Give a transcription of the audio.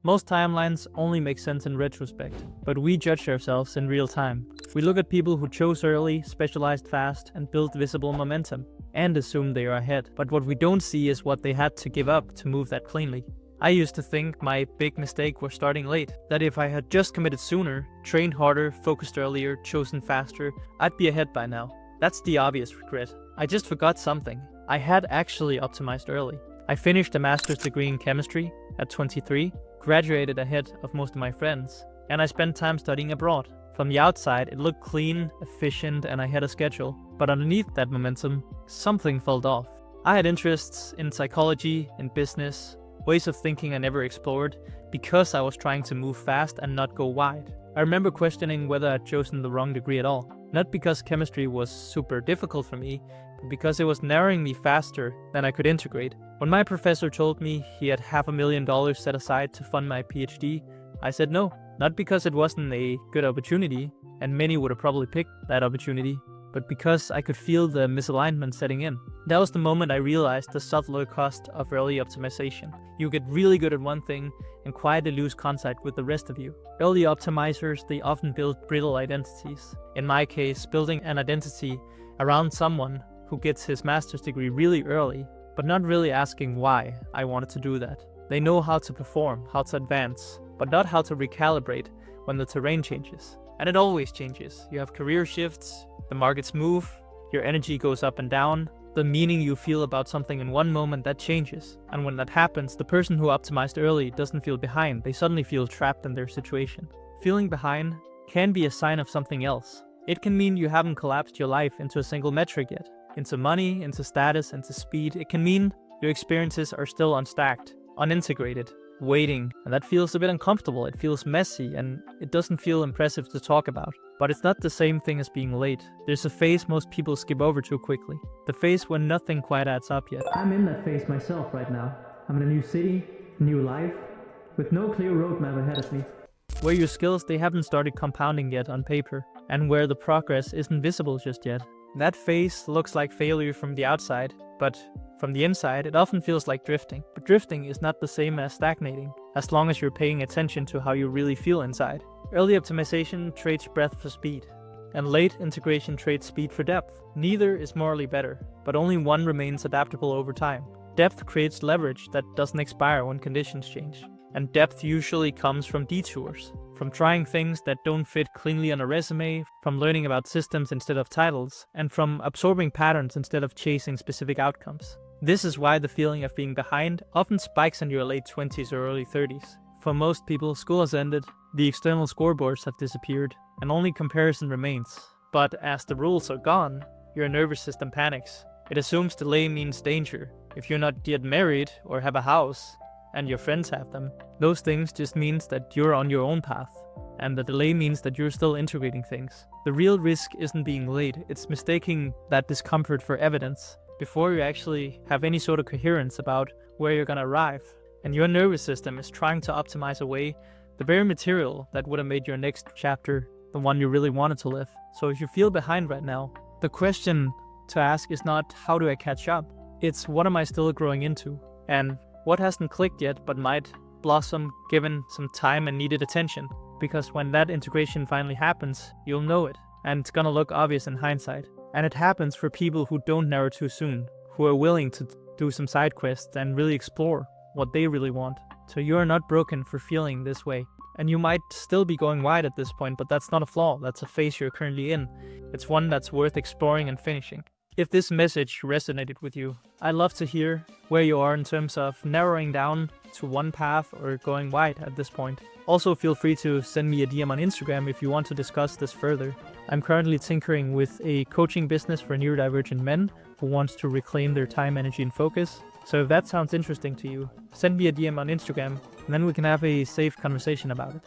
Most timelines only make sense in retrospect, but we judge ourselves in real time. We look at people who chose early, specialized fast, and built visible momentum, and assume they are ahead. But what we don't see is what they had to give up to move that cleanly. I used to think my big mistake was starting late, that if I had just committed sooner, trained harder, focused earlier, chosen faster, I'd be ahead by now. That's the obvious regret. I just forgot something. I had actually optimized early. I finished a master's degree in chemistry at 23, graduated ahead of most of my friends, and I spent time studying abroad. From the outside, it looked clean, efficient, and I had a schedule. But underneath that momentum, something felt off. I had interests in psychology, in business, ways of thinking I never explored, because I was trying to move fast and not go wide. I remember questioning whether I'd chosen the wrong degree at all. Not because chemistry was super difficult for me, but because it was narrowing me faster than I could integrate. When my professor told me he had $500,000 set aside to fund my PhD, I said no. Not because it wasn't a good opportunity, and many would have probably picked that opportunity, but because I could feel the misalignment setting in. That was the moment I realized the subtler cost of early optimization. You get really good at one thing and quietly lose contact with the rest of you. Early optimizers, they often build brittle identities. In my case, building an identity around someone who gets his master's degree really early, but not really asking why I wanted to do that. They know how to perform, how to advance, but not how to recalibrate when the terrain changes. And it always changes. You have career shifts, the markets move, your energy goes up and down, the meaning you feel about something in one moment, that changes. And when that happens, the person who optimized early doesn't feel behind, they suddenly feel trapped in their situation. Feeling behind can be a sign of something else. It can mean you haven't collapsed your life into a single metric yet, into money, into status, into speed. It can mean your experiences are still unstacked, unintegrated, waiting, and that feels a bit uncomfortable. It feels messy, and it doesn't feel impressive to talk about. But it's not the same thing as being late. There's a phase most people skip over too quickly. The phase when nothing quite adds up yet. I'm in that phase myself right now. I'm in a new city, new life, with no clear roadmap ahead of me. Where your skills, they haven't started compounding yet on paper, and where the progress isn't visible just yet. That phase looks like failure from the outside, but from the inside, it often feels like drifting. But drifting is not the same as stagnating, as long as you're paying attention to how you really feel inside. Early optimization trades breadth for speed, and late integration trades speed for depth. Neither is morally better, but only one remains adaptable over time. Depth creates leverage that doesn't expire when conditions change. And depth usually comes from detours, from trying things that don't fit cleanly on a resume, from learning about systems instead of titles, and from absorbing patterns instead of chasing specific outcomes. This is why the feeling of being behind often spikes in your late 20s or early 30s. For most people, school has ended, the external scoreboards have disappeared, and only comparison remains. But as the rules are gone, your nervous system panics. It assumes delay means danger. If you're not yet married or have a house, and your friends have them, those things just means that you're on your own path, and the delay means that you're still integrating things. The real risk isn't being late, it's mistaking that discomfort for evidence before you actually have any sort of coherence about where you're gonna arrive. And your nervous system is trying to optimize away the very material that would have made your next chapter the one you really wanted to live. So if you feel behind right now, the question to ask is not how do I catch up? It's what am I still growing into? And what hasn't clicked yet but might blossom given some time and needed attention. Because when that integration finally happens, you'll know it. And it's gonna look obvious in hindsight. And it happens for people who don't narrow too soon, who are willing to do some side quests and really explore what they really want. So you're not broken for feeling this way. And you might still be going wide at this point, but that's not a flaw, that's a phase you're currently in. It's one that's worth exploring and finishing. If this message resonated with you, I'd love to hear where you are in terms of narrowing down to one path or going wide at this point. Also, feel free to send me a DM on Instagram if you want to discuss this further. I'm currently tinkering with a coaching business for neurodivergent men who wants to reclaim their time, energy, and focus. So if that sounds interesting to you, send me a DM on Instagram, and then we can have a safe conversation about it.